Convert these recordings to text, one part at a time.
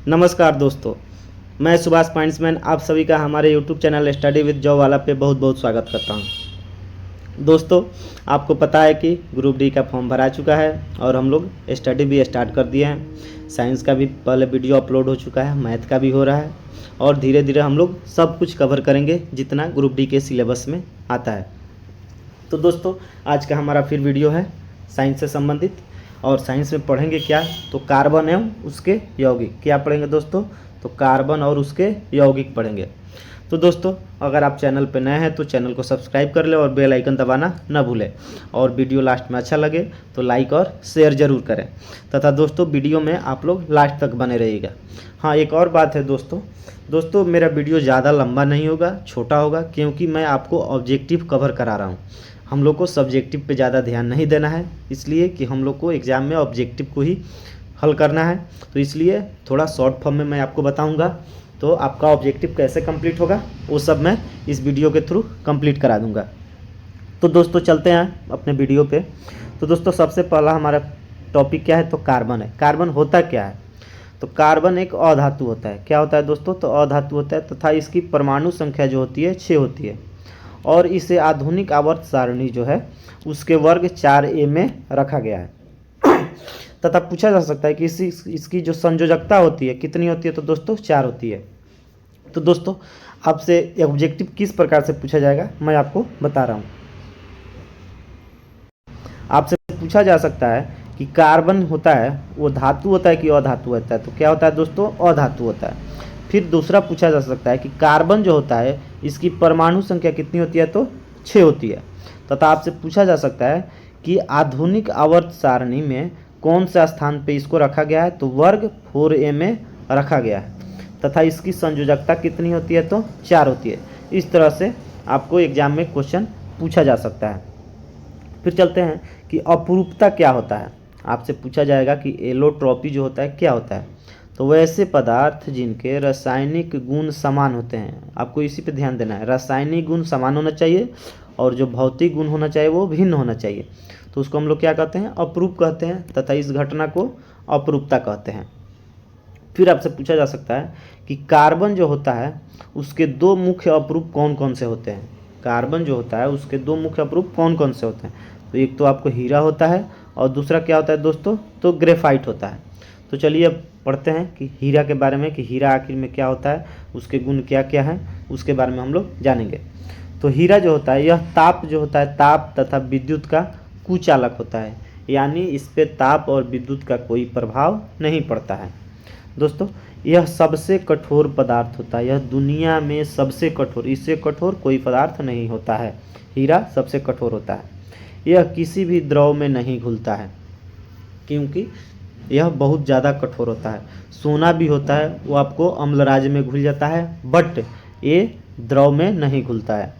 नमस्कार दोस्तों, मैं सुभाष पॉइंट्समैन आप सभी का हमारे YouTube channel study with job वाला पे बहुत बहुत स्वागत करता हूं। दोस्तों, आपको पता है कि ग्रुप डी का फॉर्म भरा चुका है और हम लोग स्टडी भी स्टार्ट कर दिए हैं। साइंस का भी पहले वीडियो अपलोड हो चुका है, मैथ का भी हो रहा है और धीरे धीरे हम लोग सब कुछ कवर करेंगे जितना ग्रुप डी के सिलेबस में आता है। तो दोस्तों, आज का हमारा फिर वीडियो है साइंस से संबंधित। और साइंस में पढ़ेंगे क्या, तो कार्बन एवं उसके यौगिक। क्या पढ़ेंगे दोस्तों, तो कार्बन और उसके यौगिक पढ़ेंगे। तो दोस्तों, अगर आप चैनल पर नए हैं तो चैनल को सब्सक्राइब कर ले और बेल आइकन दबाना न भूलें। और वीडियो लास्ट में अच्छा लगे तो लाइक और शेयर ज़रूर करें तथा दोस्तों वीडियो में आप लोग लास्ट तक बने रहिएगा। हाँ, एक और बात है दोस्तों, मेरा वीडियो ज़्यादा लंबा नहीं होगा, छोटा होगा, क्योंकि मैं आपको ऑब्जेक्टिव कवर करा रहा हूँ। हम लोग को सब्जेक्टिव पे ज़्यादा ध्यान नहीं देना है, इसलिए कि हम लोग को एग्ज़ाम में ऑब्जेक्टिव को ही हल करना है। तो इसलिए थोड़ा शॉर्ट फॉर्म में मैं आपको बताऊंगा। तो आपका ऑब्जेक्टिव कैसे कंप्लीट होगा वो सब मैं इस वीडियो के थ्रू कंप्लीट करा दूंगा। तो दोस्तों, चलते हैं अपने वीडियो पे। तो दोस्तों, सबसे पहला हमारा टॉपिक क्या है, तो कार्बन है। कार्बन होता क्या है, तो कार्बन एक अधातु होता है। क्या होता है दोस्तों, तो अधातु होता है तथा इसकी परमाणु संख्या जो होती है 6 होती है और इसे आधुनिक आवर्त सारणी जो है उसके वर्ग 4a में रखा गया है। तथा पूछा जा सकता है कि इसकी जो संयोजकता होती है कितनी होती है, तो दोस्तों 4 होती है। तो दोस्तों, आपसे ऑब्जेक्टिव किस प्रकार से पूछा जाएगा मैं आपको बता रहा हूँ। आपसे पूछा जा सकता है कि कार्बन होता है वो धातु होता है कि अधातु होता है, तो क्या होता है दोस्तों, अधातु होता है। फिर दूसरा पूछा जा सकता है कि कार्बन जो होता है इसकी परमाणु संख्या कितनी होती है, तो 6 होती है। तथा आपसे पूछा जा सकता है कि आधुनिक आवर्त सारणी में कौन सा स्थान पे इसको रखा गया है, तो वर्ग 4a में रखा गया है। तथा इसकी संयोजकता कितनी होती है, तो 4 होती है। इस तरह से आपको एग्जाम में क्वेश्चन पूछा जा सकता है। फिर चलते हैं कि अपरूपता क्या होता है। आपसे पूछा जाएगा कि एलोट्रॉपी जो होता है क्या होता है, तो वैसे पदार्थ जिनके रासायनिक गुण समान होते हैं। आपको इसी पे ध्यान देना है, रासायनिक गुण समान होना चाहिए और जो भौतिक गुण होना चाहिए वो भिन्न होना चाहिए। तो उसको हम लोग क्या कहते हैं, अपरूप कहते हैं तथा इस घटना को अपरूपता कहते हैं। फिर आपसे पूछा जा सकता है कि कार्बन जो होता है उसके दो मुख्य अपरूप कौन कौन से होते हैं। कार्बन जो होता है उसके दो मुख्य अपरूप कौन कौन से होते हैं, तो एक तो आपको हीरा होता है और दूसरा क्या होता है दोस्तों, तो ग्रेफाइट होता है। तो चलिए अब पढ़ते हैं कि हीरा के बारे में, कि हीरा आखिर में क्या होता है, उसके गुण क्या क्या हैं, उसके बारे में हम लोग जानेंगे। तो हीरा जो होता है यह ताप जो होता है, ताप तथा विद्युत का कुचालक होता है, यानी इस पे ताप और विद्युत का कोई प्रभाव नहीं पड़ता है। दोस्तों, यह सबसे कठोर पदार्थ होता है, यह दुनिया में सबसे कठोर, इससे कठोर कोई पदार्थ नहीं होता है। हीरा सबसे कठोर होता है। यह किसी भी द्रव में नहीं घुलता है क्योंकि यह बहुत ज़्यादा कठोर होता है। सोना भी होता है वो आपको अम्लराज में घुल जाता है, बट ये द्रव में नहीं घुलता है।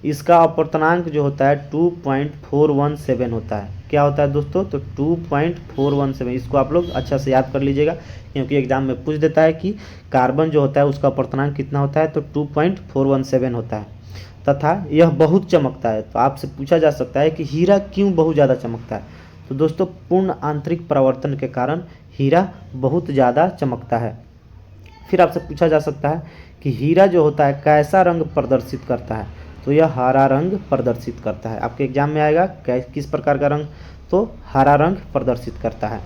इसका अपवर्तनांक जो होता है 2.417 होता है। क्या होता है दोस्तों, तो 2.417। इसको आप लोग अच्छा से याद कर लीजिएगा क्योंकि एग्जाम में पूछ देता है कि कार्बन जो होता है उसका अपवर्तनांक कितना होता है, तो 2.417 होता है। तथा यह बहुत चमकता है। तो आपसे पूछा जा सकता है कि हीरा क्यों बहुत ज़्यादा चमकता है, तो दोस्तों पूर्ण आंतरिक परावर्तन के कारण हीरा बहुत ज़्यादा चमकता है। फिर आपसे पूछा जा सकता है कि हीरा जो होता है कैसा रंग प्रदर्शित करता है, तो यह हरा रंग प्रदर्शित करता है। आपके एग्जाम में आएगा किस प्रकार का रंग, तो हरा रंग प्रदर्शित करता है।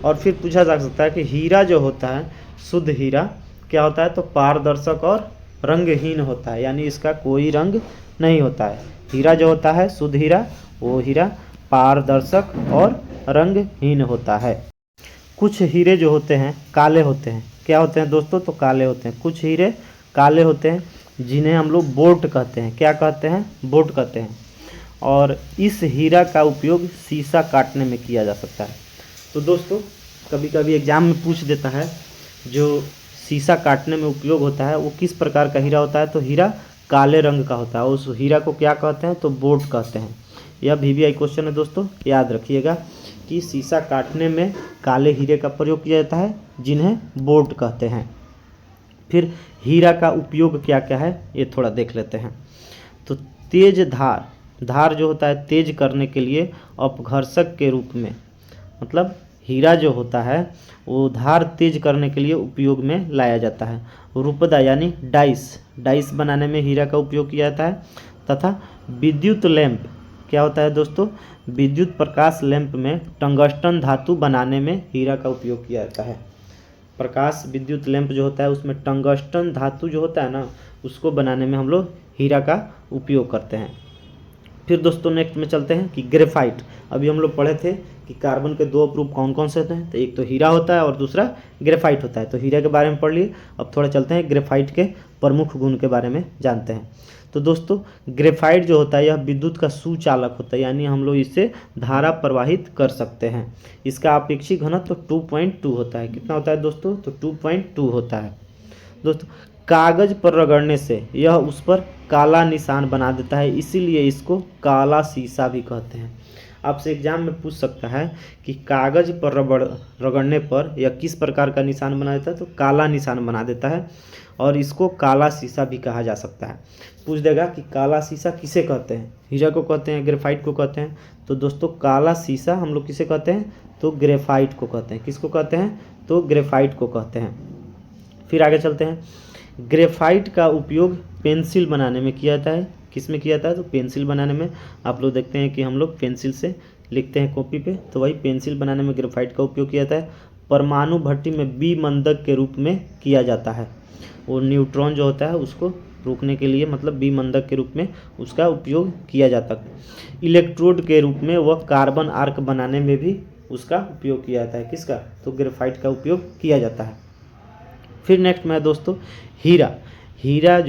और फिर पूछा जा सकता है कि हीरा जो होता है शुद्ध हीरा क्या होता है, तो पारदर्शक और रंगहीन होता है, यानी इसका कोई रंग नहीं होता है। हीरा जो होता है शुद्ध हीरा, वो हीरा पारदर्शक और रंगहीन होता है। कुछ हीरे जो होते हैं काले होते हैं। क्या होते हैं दोस्तों, तो काले होते हैं। कुछ हीरे काले होते हैं जिन्हें हम लोग बोट कहते हैं। क्या कहते हैं, बोट कहते हैं। और इस हीरा का उपयोग शीशा काटने में किया जा सकता है। तो दोस्तों, कभी कभी एग्जाम में पूछ देता है जो शीशा काटने में उपयोग होता है वो किस प्रकार का हीरा होता है, तो हीरा काले रंग का होता है। उस हीरा को क्या कहते हैं, तो बोट कहते हैं। यह VVI क्वेश्चन है दोस्तों, याद रखिएगा कि शीशा काटने में काले हीरे का प्रयोग किया जाता है जिन्हें बोट कहते हैं। फिर हीरा का उपयोग क्या क्या है ये थोड़ा देख लेते हैं। तो तेज धार जो होता है तेज करने के लिए अपघर्षक के रूप में, मतलब हीरा जो होता है वो धार तेज करने के लिए उपयोग में लाया जाता है। रुपदा यानी डाइस बनाने में हीरा का उपयोग किया जाता है। तथा विद्युत लैंप क्या होता है दोस्तों, विद्युत प्रकाश लैंप में टंगस्टन धातु बनाने में हीरा का उपयोग किया जाता है। प्रकाश विद्युत लैंप जो होता है उसमें टंगस्टन धातु जो होता है ना, उसको बनाने में हम लोग हीरा का उपयोग करते हैं। फिर दोस्तों नेक्स्ट में चलते हैं कि ग्रेफाइट। अभी हम लोग पढ़े थे कि कार्बन के दो अप्रूप कौन कौन से होते हैं, तो एक तो हीरा होता है और दूसरा ग्रेफाइट होता है। तो हीरा के बारे में पढ़ लिए, अब थोड़ा चलते हैं ग्रेफाइट के प्रमुख गुण के बारे में जानते हैं। तो दोस्तों ग्रेफाइट जो होता है यह विद्युत का सुचालक होता है, यानी हम लोग इससे धारा प्रवाहित कर सकते हैं। इसका अपेक्षिक घनत्व 2.2 होता है। कितना होता है दोस्तों, तो 2.2 होता है। दोस्तों कागज पर रगड़ने से यह उस पर काला निशान बना देता है, इसीलिए इसको काला शीशा भी कहते हैं। आपसे एग्जाम में पूछ सकता है कि कागज पर रगड़ने पर यह किस प्रकार का निशान बना देता है, तो काला निशान बना देता है और इसको काला शीशा भी कहा जा सकता है। पूछ देगा कि काला शीशा किसे कहते हैं, हीरा को कहते हैं, ग्रेफाइट को कहते हैं। तो दोस्तों काला शीशा हम लोग किसे कहते हैं, तो ग्रेफाइट को कहते हैं। किसको कहते हैं, तो ग्रेफाइट को कहते हैं। फिर आगे चलते हैं। ग्रेफाइट का उपयोग पेंसिल बनाने में किया जाता है। किस में किया जाता है, तो पेंसिल बनाने में। आप लोग देखते हैं कि हम लोग पेंसिल से लिखते हैं कॉपी पे, तो वही पेंसिल बनाने में ग्रेफाइट का उपयोग किया जाता है। परमाणु भट्टी में विमंदक के रूप में किया जाता है। वो न्यूट्रॉन जो होता है उसको रोकने के लिए, मतलब विमंदक के रूप में उसका उपयोग किया जाता है। इलेक्ट्रोड के रूप में वह कार्बन आर्क बनाने में भी उसका उपयोग किया जाता है। किसका, तो ग्रेफाइट का उपयोग किया जाता है। फिर नेक्स्ट में है दोस्तों हीरा। हीरा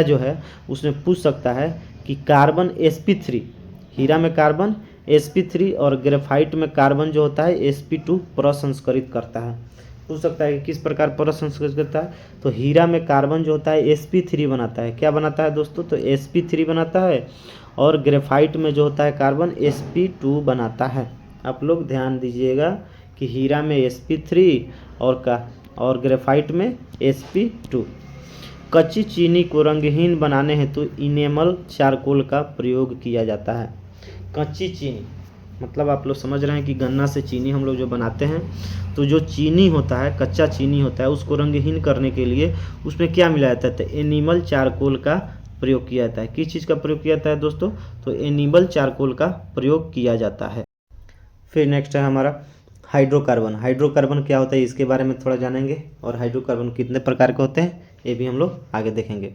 जो है उसमें पूछ सकता है कि कार्बन sp3, हीरा में कार्बन sp3 और ग्रेफाइट में कार्बन जो होता है sp2 प्रसंस्करित करता है। पूछ सकता है कि किस प्रकार प्रसंस्करित करता है, तो हीरा में कार्बन जो होता है sp3 बनाता है। क्या बनाता है दोस्तों, तो sp3 बनाता है, और ग्रेफाइट में जो होता है कार्बन sp2 बनाता है। आप लोग ध्यान दीजिएगा कि हीरा में sp3 और ग्रेफाइट में sp2। कच्ची चीनी को रंगहीन बनाने हेतु इनेमल चारकोल का प्रयोग किया जाता है। कच्ची चीनी मतलब आप लोग समझ रहे हैं कि गन्ना से चीनी हम लोग जो बनाते हैं, तो जो चीनी होता है, कच्चा चीनी होता है, उसको रंगहीन करने के लिए उसमें क्या मिलाया जाता है, तो एनिमल चारकोल का प्रयोग किया जाता है। किस चीज़ का प्रयोग किया जाता है दोस्तों, तो एनिमल चारकोल का प्रयोग किया जाता है। फिर नेक्स्ट है हमारा हाइड्रोकार्बन। हाइड्रोकार्बन क्या होता है इसके बारे में थोड़ा जानेंगे, और हाइड्रोकार्बन कितने प्रकार के होते हैं ये भी हम लोग आगे देखेंगे।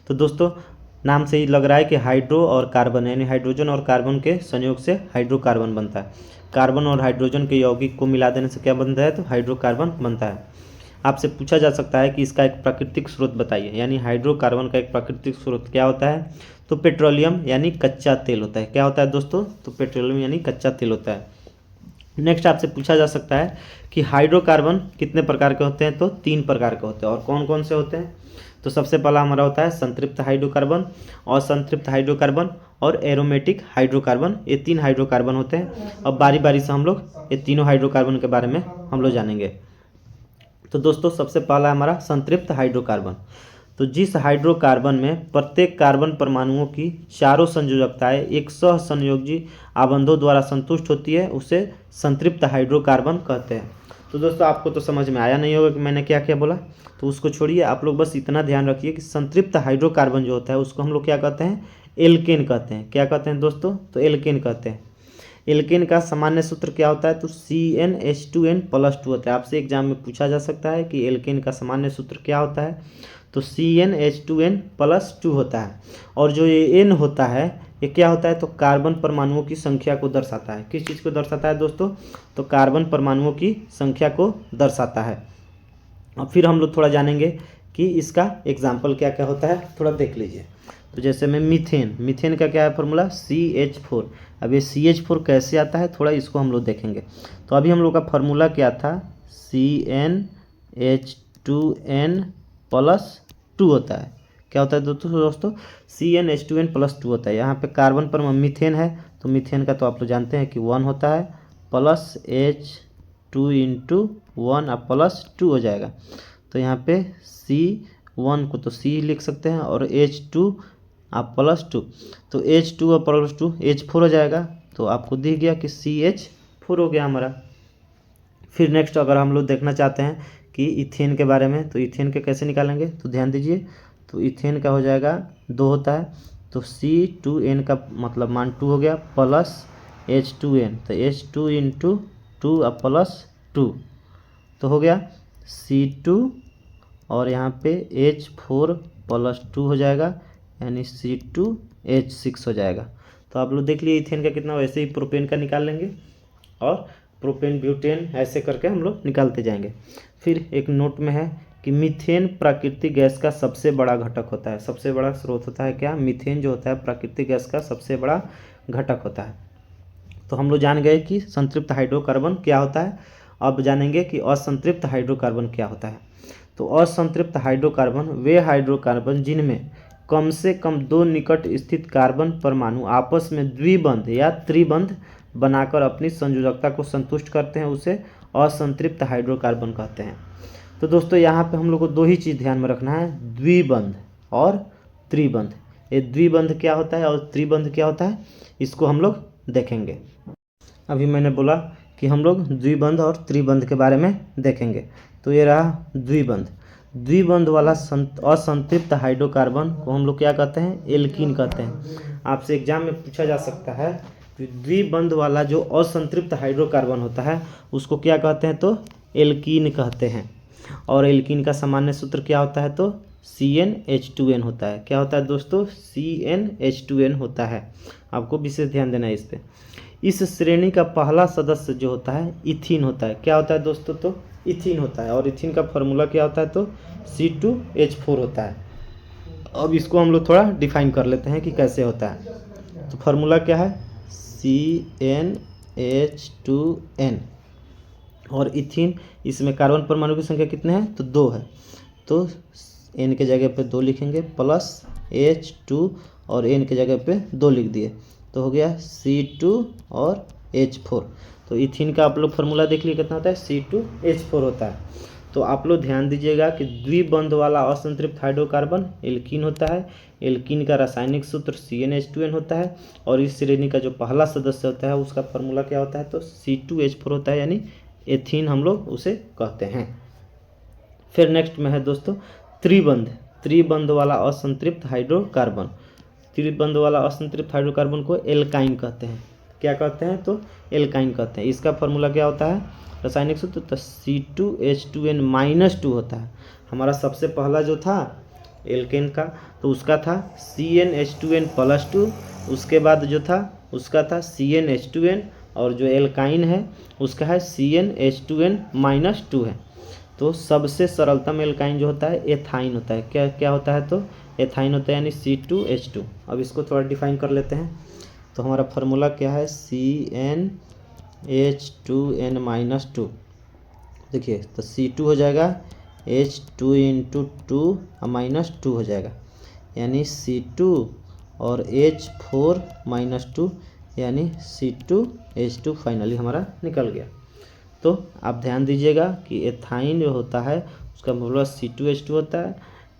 तो दोस्तों नाम से ही लग रहा है कि हाइड्रो और कार्बन, यानी हाइड्रोजन और कार्बन के संयोग से हाइड्रोकार्बन बनता है। कार्बन और हाइड्रोजन के यौगिक को मिला देने से क्या बनता है, तो हाइड्रोकार्बन बनता है। आपसे पूछा जा सकता है कि इसका एक प्राकृतिक स्रोत बताइए, यानी हाइड्रोकार्बन का एक प्राकृतिक स्रोत क्या होता है, तो पेट्रोलियम यानी कच्चा तेल होता है। क्या होता है दोस्तों, तो पेट्रोलियम यानी कच्चा तेल होता है। नेक्स्ट आपसे पूछा जा सकता है कि हाइड्रोकार्बन कितने प्रकार के होते हैं, तो 3 प्रकार के होते हैं। और कौन कौन से होते हैं, तो सबसे पहला हमारा होता है संतृप्त हाइड्रोकार्बन, असंतृप्त हाइड्रोकार्बन और एरोमेटिक हाइड्रोकार्बन। ये 3 हाइड्रोकार्बन होते हैं। अब बारी बारी से हम लोग ये तीनों हाइड्रोकार्बन के बारे में हम लोग जानेंगे। तो दोस्तों सबसे पहला हमारा संतृप्त हाइड्रोकार्बन। तो जिस हाइड्रोकार्बन में प्रत्येक कार्बन परमाणुओं की चारों संयोजकताएं एक सहसंयोजी आबंधों द्वारा संतुष्ट होती है, उसे संतृप्त हाइड्रोकार्बन कहते हैं। तो दोस्तों आपको तो समझ में आया नहीं होगा कि मैंने क्या क्या बोला, तो उसको छोड़िए। आप लोग बस इतना ध्यान रखिए कि संतृप्त हाइड्रोकार्बन जो होता है उसको हम लोग क्या कहते हैं, एल्केन कहते हैं। क्या कहते हैं दोस्तों, तो एल्केन कहते हैं। एल्केन का सामान्य सूत्र क्या होता है, तो CnH2n+2 होता है। आपसे एग्जाम में पूछा जा सकता है कि एल्केन का सामान्य सूत्र क्या होता है, तो CnH2n+2 होता है। और जो ये n होता है ये क्या होता है, तो कार्बन परमाणुओं की संख्या को दर्शाता है। किस चीज़ को दर्शाता है दोस्तों, तो कार्बन परमाणुओं की संख्या को दर्शाता है। अब फिर हम लोग थोड़ा जानेंगे कि इसका एग्जाम्पल क्या क्या होता है, थोड़ा देख लीजिए। तो जैसे में मीथेन का क्या है फॉर्मूला, CH4। अब ये CH4 कैसे आता है, थोड़ा इसको हम लोग देखेंगे। तो अभी हम लोग का फार्मूला क्या था, CnH2n+2 होता है। क्या होता है दोस्तों, CnH2n+2 होता है। यहाँ पे कार्बन पर मीथेन है, तो मीथेन का तो आप लोग जानते हैं कि 1 होता है, प्लस H2 × 1 अब +2 हो जाएगा। तो यहाँ पे C1 को तो C लिख सकते हैं, और H2 आप +2, तो H2 और +2 H4 हो जाएगा। तो आपको दिख गया कि CH4 हो गया हमारा। फिर नेक्स्ट अगर हम लोग देखना चाहते हैं कि इथेन के बारे में, तो इथेन के कैसे निकालेंगे, तो ध्यान दीजिए। तो इथेन का हो जाएगा 2 होता है, तो C2N का मतलब मान 2 हो गया, प्लस H2N, तो H2 इंटू 2 प्लस 2, तो हो गया C2 और यहाँ पे H4 प्लस 2 हो जाएगा, यानी C2H6 हो जाएगा। तो आप लोग देख लिए इथेन का कितना, वैसे ही प्रोपेन का निकाल लेंगे और प्रोपेन ब्यूटेन ऐसे करके हम लोग निकालते जाएंगे। फिर एक नोट में है कि मीथेन प्राकृतिक गैस का सबसे बड़ा घटक होता है, सबसे बड़ा स्रोत होता है क्या, मीथेन जो होता है प्राकृतिक गैस का सबसे बड़ा घटक होता है। तो हम लोग जान गए कि संतृप्त हाइड्रोकार्बन क्या होता है। अब जानेंगे कि असंतृप्त हाइड्रोकार्बन क्या होता है। तो असंतृप्त हाइड्रोकार्बन वे हाइड्रोकार्बन जिनमें कम से कम 2 निकट स्थित कार्बन परमाणु आपस में द्विबंध या त्रिबंध बनाकर अपनी संयोजकता को संतुष्ट करते हैं, उसे असंतृप्त हाइड्रोकार्बन कहते हैं। तो दोस्तों यहाँ पे हम लोग को 2 ही चीज़ ध्यान में रखना है, द्विबंध और त्रिबंध। ये द्विबंध क्या होता है और त्रिबंध क्या होता है, इसको हम लोग देखेंगे। अभी मैंने बोला कि हम लोग द्विबंध और त्रिबंध के बारे में देखेंगे। तो ये रहा द्विबंध। द्विबंध वाला असंतृप्त हाइड्रोकार्बन को हम लोग क्या कहते हैं, एल्कीन कहते हैं। आपसे एग्जाम में पूछा जा सकता है कि द्विबंध वाला जो असंतृप्त हाइड्रोकार्बन होता है उसको क्या कहते हैं, तो एल्कीन कहते हैं। और एल्कीन का सामान्य सूत्र क्या होता है, तो CnH2n होता है। क्या होता है दोस्तों, CnH2n होता है। आपको विशेष ध्यान देना है इस पे। इस श्रेणी का पहला सदस्य जो होता है इथीन होता है। क्या होता है दोस्तों, तो इथीन होता है। और इथीन का फॉर्मूला क्या होता है, तो C2H4 होता है। अब इसको हम लोग थोड़ा डिफाइन कर लेते हैं कि कैसे होता है। तो फार्मूला क्या है, CnH2n। और इथीन, इसमें कार्बन परमाणु की संख्या कितने हैं, तो 2 है। तो n के जगह पे 2 लिखेंगे, प्लस H2 और n के जगह पे 2 लिख दिए, तो हो गया C2 और H4। तो इथीन का आप लोग फार्मूला देख लिए कितना होता है, C2H4 होता है। तो आप लोग ध्यान दीजिएगा कि द्विबंध वाला असंतृप्त हाइड्रोकार्बन एल्कीन होता है। एल्कीन का रासायनिक सूत्र CnH2n होता है। और इस श्रेणी का जो पहला सदस्य होता है उसका फार्मूला क्या होता है, तो C2H4 होता है, यानी एथीन हम लोग उसे कहते हैं। फिर नेक्स्ट में है दोस्तों त्रिबंध। त्रिबंध वाला असंतृप्त हाइड्रोकार्बन, त्रिबंध वाला असंतृप्त हाइड्रोकार्बन को एल्काइन कहते हैं। क्या कहते हैं, तो एल्काइन कहते हैं। इसका फार्मूला क्या होता है, रासायनिक सूत्र, तो C2H2n-2 होता है। हमारा सबसे पहला जो था एल्केन का, तो उसका था CnH2n+2। उसके बाद जो था उसका था CnH2n, और जो एल्काइन है उसका है CnH2n-2 है। तो सबसे सरलतम एल्काइन जो होता है एथाइन होता है। क्या क्या होता है, तो एथाइन होता है, यानी C2H2। अब इसको थोड़ा डिफाइन कर लेते हैं। तो हमारा फार्मूला क्या है, CnH2n-2। देखिए, तो C2 हो जाएगा H2 इंटू 2 -2 हो जाएगा, यानी C2 और H4-2, यानी C2H2 फाइनली हमारा निकल गया। तो आप ध्यान दीजिएगा कि एथाइन जो होता है उसका फार्मूला C2H2 होता है।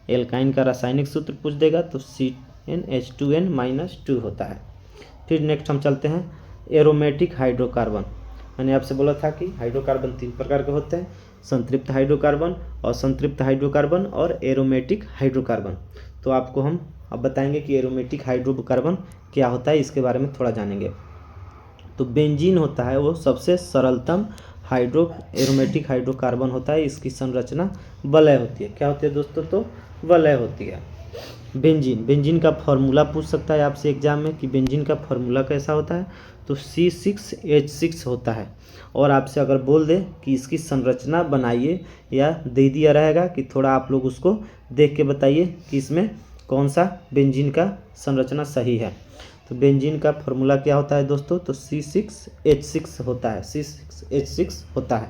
एल्काइन का रासायनिक सूत्र पूछ देगा तो CnH2n-2 होता है। फिर नेक्स्ट हम चलते हैं एरोमेटिक हाइड्रोकार्बन। मैंने आपसे बोला था कि हाइड्रोकार्बन 3 प्रकार के होते हैं, संतृप्त हाइड्रोकार्बन, असंतृप्त हाइड्रोकार्बन और एरोमेटिक हाइड्रोकार्बन। तो आपको हम अब बताएंगे कि एरोमेटिक हाइड्रोकार्बन क्या होता है, इसके बारे में थोड़ा जानेंगे। तो बेंजीन होता है वो सबसे सरलतम एरोमेटिक हाइड्रोकार्बन होता है। इसकी संरचना वलय होती है। क्या होती है दोस्तों, तो वलय होती है। बेंजीन का फॉर्मूला पूछ सकता है आपसे एग्जाम में कि बेंजीन का फॉर्मूला कैसा होता है, तो C6H6 होता है। और आपसे अगर बोल दे कि इसकी संरचना बनाइए, या दे दिया रहेगा कि थोड़ा आप लोग उसको देख के बताइए कि इसमें कौन सा बेंजीन का संरचना सही है। तो बेंजीन का फॉर्मूला क्या होता है दोस्तों, तो C6H6 होता है, C6H6 होता है।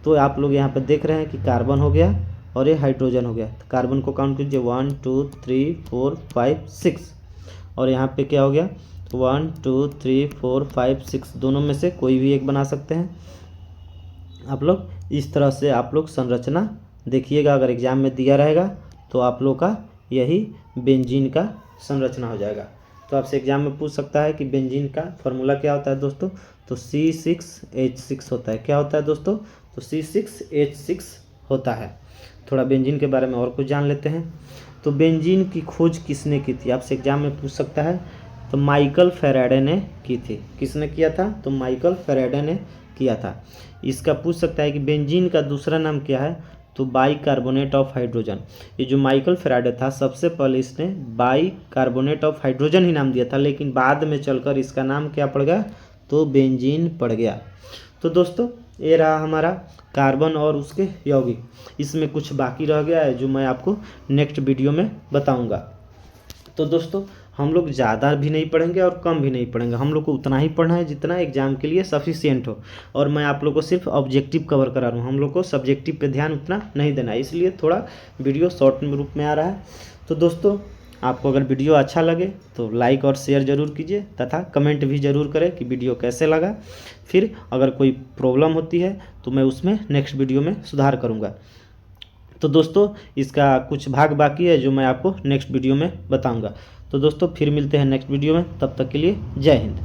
तो आप लोग यहाँ पर देख रहे हैं कि कार्बन हो गया और ये हाइड्रोजन हो गया। तो कार्बन को काउंट कीजिए, 1 2 3 4 5 6। और यहाँ पे क्या हो गया, 1 2 3 4 5 6, दोनों में से कोई भी एक बना सकते हैं आप लोग। इस तरह से आप लोग संरचना देखिएगा, अगर एग्जाम में दिया रहेगा तो आप लोग का यही बेंजीन का संरचना हो जाएगा। तो आपसे एग्जाम में पूछ सकता है कि बेंजीन का फॉर्मूला क्या होता है दोस्तों, तो C6H6 होता है। क्या होता है दोस्तों, तो C6H6 होता है। थोड़ा बेंजीन के बारे में और कुछ जान लेते हैं। तो बेंजीन की खोज किसने की थी, आपसे एग्जाम में पूछ सकता है। तो माइकल फैराडे ने की थी। किसने किया था, तो माइकल फैराडे ने किया था। इसका पूछ सकता है कि बेंजीन का दूसरा नाम क्या है, तो बाइकार्बोनेट ऑफ हाइड्रोजन। ये जो माइकल फैराडे था, सबसे पहले इसने बाइकार्बोनेट ऑफ हाइड्रोजन ही नाम दिया था, लेकिन बाद में चलकर इसका नाम क्या पड़ गया, तो बेंजीन पड़ गया। तो दोस्तों ये रहा हमारा कार्बन और उसके यौगिक। इसमें कुछ बाकी रह गया है जो मैं आपको नेक्स्ट वीडियो में बताऊंगा। तो दोस्तों हम लोग ज़्यादा भी नहीं पढ़ेंगे और कम भी नहीं पढ़ेंगे, हम लोग को उतना ही पढ़ना है जितना एग्जाम के लिए सफिशिएंट हो। और मैं आप लोग को सिर्फ ऑब्जेक्टिव कवर करा रहा हूँ, हम लोग को सब्जेक्टिव पे ध्यान उतना नहीं देना है, इसलिए थोड़ा वीडियो शॉर्ट रूप में आ रहा है। तो दोस्तों आपको अगर वीडियो अच्छा लगे तो लाइक और शेयर ज़रूर कीजिए तथा कमेंट भी ज़रूर करें कि वीडियो कैसे लगा। फिर अगर कोई प्रॉब्लम होती है तो मैं उसमें नेक्स्ट वीडियो में सुधार करूँगा। तो दोस्तों इसका कुछ भाग बाकी है जो मैं आपको नेक्स्ट वीडियो में बताऊंगा। तो दोस्तों फिर मिलते हैं नेक्स्ट वीडियो में, तब तक के लिए जय हिंद।